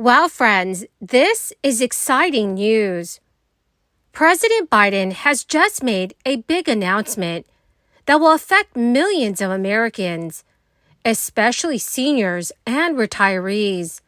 Wow, friends, this is exciting news. President Biden has just made a big announcement that will affect millions of Americans, especially seniors and retirees.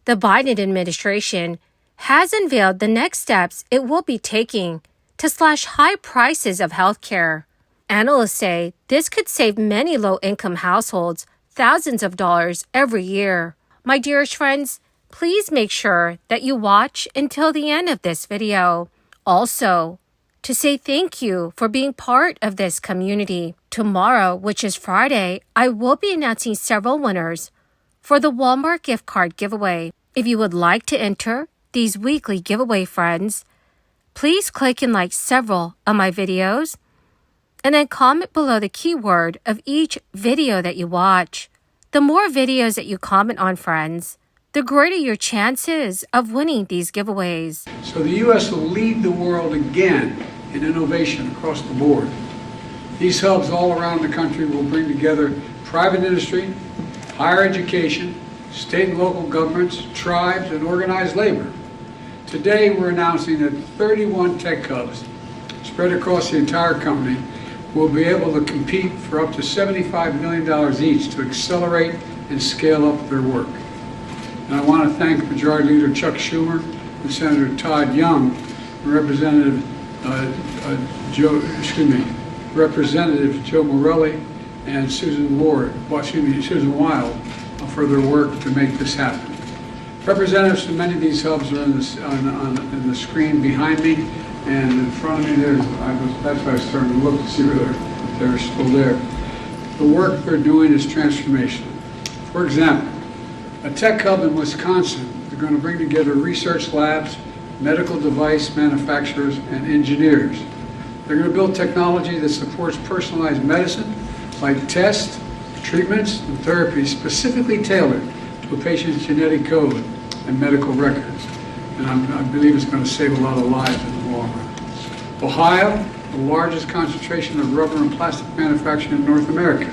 The Biden administration has unveiled the next steps it will be taking to slash high prices of healthcare. Analysts say this could save many low-income households thousands of dollars every year. My dearest friends, please make sure that you watch until the end of this video. Also, to say thank you for being part of this community. Tomorrow, which is Friday, I will be announcing several winners for the Walmart gift card giveaway. If you would like to enter these weekly giveaway, friends, please click and like several of my videos and then comment below the keyword of each video that you watch. The more videos that you comment on, friends, the greater your chances of winning these giveaways. So the U.S. will lead the world again in innovation across the board. These hubs all around the country will bring together private industry, higher education, state and local governments, tribes, and organized labor. Today we're announcing that 31 tech hubs spread across the entire company will be able to compete for up to $75 million each to accelerate and scale up their work. And I want to thank Majority Leader Chuck Schumer and Senator Todd Young, and Representative Joe Morelli and Susan Wild for their work to make this happen. Representatives from many of these hubs are in the screen behind me, and in front of me that's why I was starting to look to see whether they're still there. The work they're doing is transformational. For example, a tech hub in Wisconsin, they're going to bring together research labs, medical device manufacturers, and engineers. They're going to build technology that supports personalized medicine, like tests, treatments, and therapies specifically tailored to a patient's genetic code and medical records. And I believe it's going to save a lot of lives in the long run. Ohio, the largest concentration of rubber and plastic manufacturing in North America.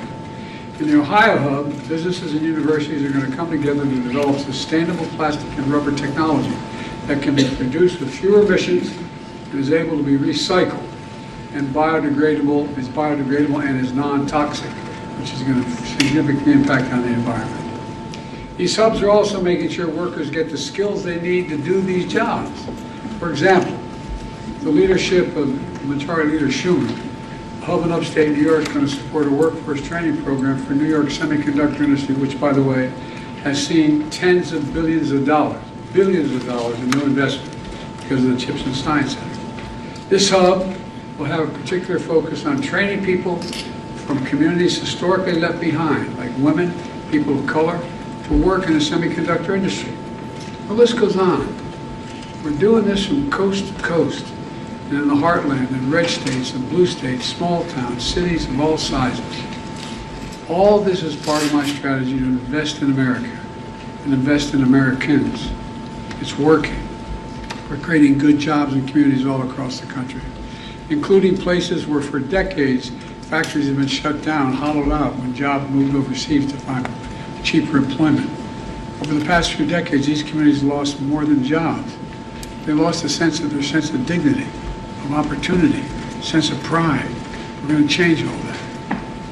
In the Ohio hub, businesses and universities are going to come together to develop sustainable plastic and rubber technology that can be produced with fewer emissions and is able to be recycled and is biodegradable and is non-toxic, which is going to significantly impact on the environment. These hubs are also making sure workers get the skills they need to do these jobs. For example, the leadership of Majority Leader Schumer, a hub in upstate New York is going to support a workforce training program for New York's semiconductor industry, which, by the way, has seen tens of billions of dollars in new investment because of the Chips and Science Center. This hub will have a particular focus on training people from communities historically left behind, like women, people of color, to work in the semiconductor industry. The list goes on. We're doing this from coast to coast, and in the heartland, in red states and blue states, small towns, cities of all sizes. All this is part of my strategy to invest in America and invest in Americans. It's working. We're creating good jobs in communities all across the country, including places where for decades factories have been shut down, hollowed out when jobs moved overseas to find cheaper employment. Over the past few decades, these communities lost more than jobs. They lost their sense of dignity, of opportunity, sense of pride. We're going to change all that.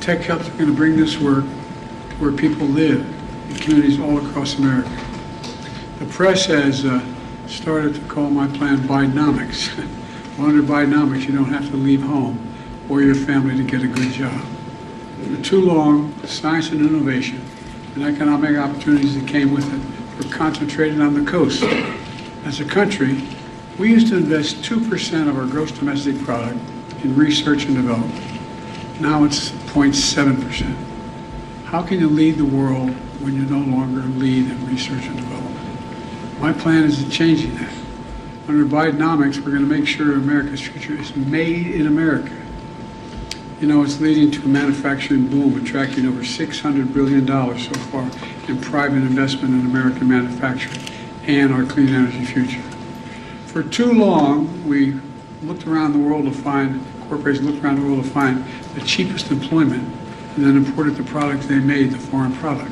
Tech hubs are going to bring this work to where people live in communities all across America. The press has started to call my plan Bidenomics. Well, under Bidenomics, you don't have to leave home or your family to get a good job. For too long, science and innovation and economic opportunities that came with it were concentrated on the coast. As a country, we used to invest 2% of our gross domestic product in research and development. Now it's 0.7%. How can you lead the world when you no longer lead in research and development? My plan is to changing that. Under Bidenomics, we're going to make sure America's future is made in America. You know, it's leading to a manufacturing boom, attracting over $600 billion so far in private investment in American manufacturing and our clean energy future. For too long, we looked around the world to find, corporations looked around the world to find the cheapest employment and then imported the products they made, the foreign product.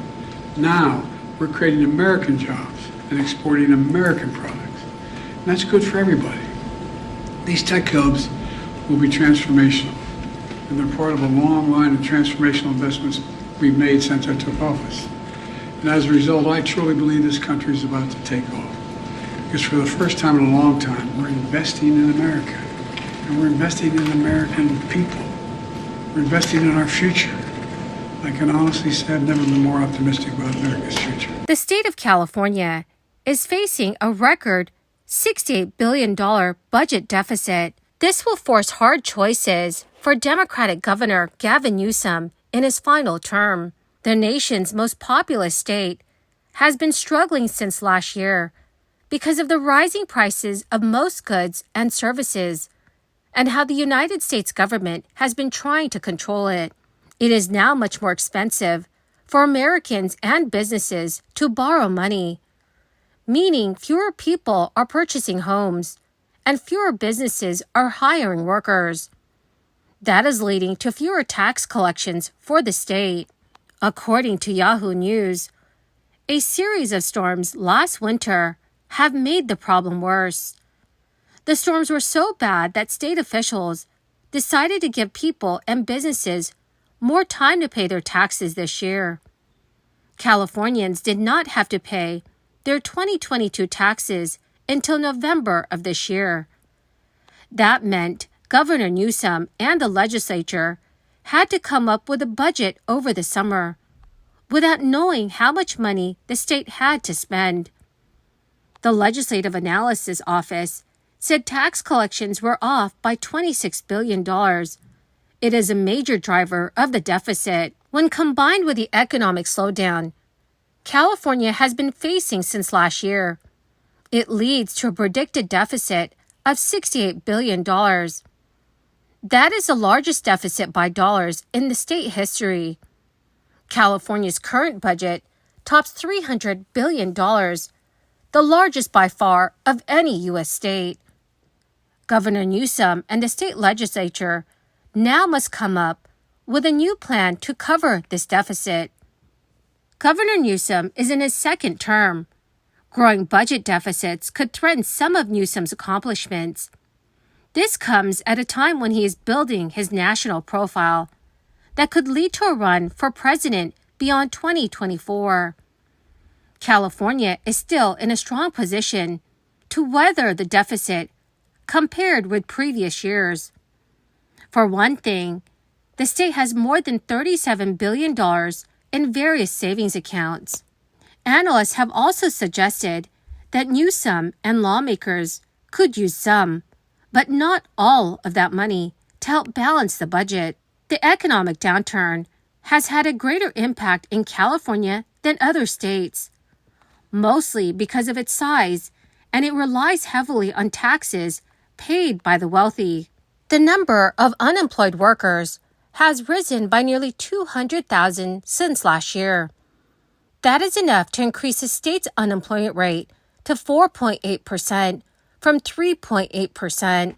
Now, we're creating American jobs and exporting American products. And that's good for everybody. These tech hubs will be transformational, and they're part of a long line of transformational investments we've made since I took office. And as a result, I truly believe this country is about to take off. Because for the first time in a long time, we're investing in America. And we're investing in American people. We're investing in our future. I can honestly say I've never been more optimistic about America's future. The state of California is facing a record $68 billion budget deficit. This will force hard choices for Democratic Governor Gavin Newsom in his final term. The nation's most populous state has been struggling since last year because of the rising prices of most goods and services and how the United States government has been trying to control it. It is now much more expensive for Americans and businesses to borrow money, meaning fewer people are purchasing homes and fewer businesses are hiring workers. That is leading to fewer tax collections for the state. According to Yahoo News, a series of storms last winter have made the problem worse. The storms were so bad that state officials decided to give people and businesses more time to pay their taxes this year. Californians did not have to pay their 2022 taxes until November of this year. That meant Governor Newsom and the legislature had to come up with a budget over the summer without knowing how much money the state had to spend. The Legislative Analysis Office said tax collections were off by $26 billion. It is a major driver of the deficit. When combined with the economic slowdown California has been facing since last year, it leads to a predicted deficit of $68 billion. That is the largest deficit by dollars in the state history. California's current budget tops $300 billion, the largest by far of any U.S. state. Governor Newsom and the state legislature now must come up with a new plan to cover this deficit. Governor Newsom is in his second term. Growing budget deficits could threaten some of Newsom's accomplishments. This comes at a time when he is building his national profile that could lead to a run for president beyond 2024. California is still in a strong position to weather the deficit compared with previous years. For one thing, the state has more than $37 billion in various savings accounts. Analysts have also suggested that Newsom and lawmakers could use some, but not all of that money to help balance the budget. The economic downturn has had a greater impact in California than other states, mostly because of its size, and it relies heavily on taxes paid by the wealthy. The number of unemployed workers has risen by nearly 200,000 since last year. That is enough to increase the state's unemployment rate to 4.8% from 3.8%.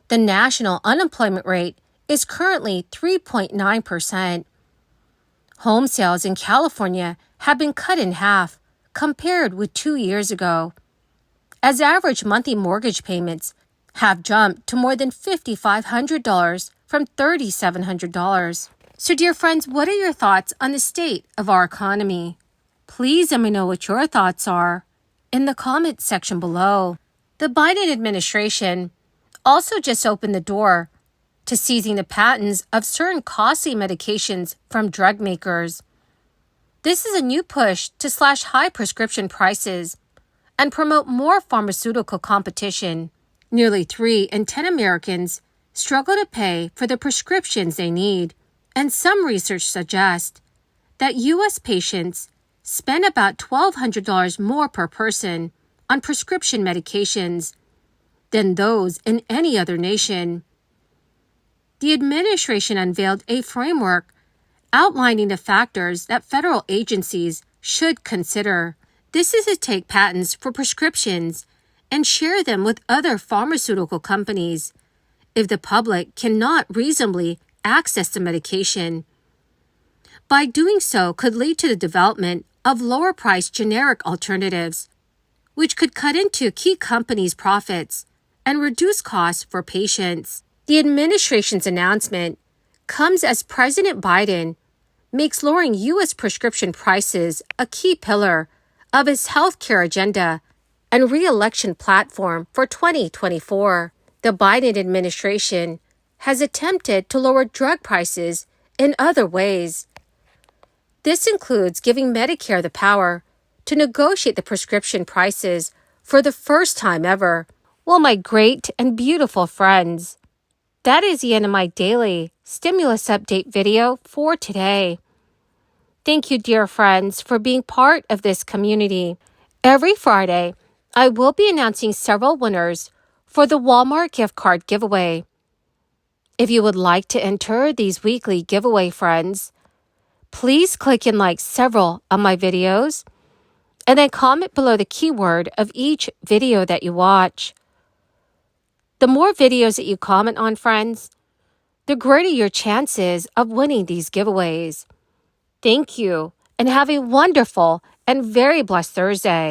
The national unemployment rate is currently 3.9%. Home sales in California have been cut in half compared with 2 years ago, as average monthly mortgage payments have jumped to more than $5,500 from $3,700. So, dear friends, what are your thoughts on the state of our economy? Please let me know what your thoughts are in the comment section below. The Biden administration also just opened the door to seizing the patents of certain costly medications from drug makers. This is a new push to slash high prescription prices and promote more pharmaceutical competition. Nearly 3 in 10 Americans struggle to pay for the prescriptions they need, and some research suggests that U.S. patients spend about $1,200 more per person on prescription medications than those in any other nation. The administration unveiled a framework outlining the factors that federal agencies should consider. This is to take patents for prescriptions and share them with other pharmaceutical companies if the public cannot reasonably access the medication. By doing so could lead to the development of lower-priced generic alternatives, which could cut into key companies' profits and reduce costs for patients. The administration's announcement comes as President Biden makes lowering U.S. prescription prices a key pillar of his healthcare agenda and re-election platform for 2024. The Biden administration has attempted to lower drug prices in other ways. This includes giving Medicare the power to negotiate the prescription prices for the first time ever. Well, my great and beautiful friends, that is the end of my daily stimulus update video for today. Thank you, dear friends, for being part of this community. Every Friday, I will be announcing several winners for the Walmart gift card giveaway. If you would like to enter these weekly giveaway, friends, please click and like several of my videos and then comment below the keyword of each video that you watch. The more videos that you comment on, friends, the greater your chances of winning these giveaways. Thank you, and have a wonderful and very blessed Thursday.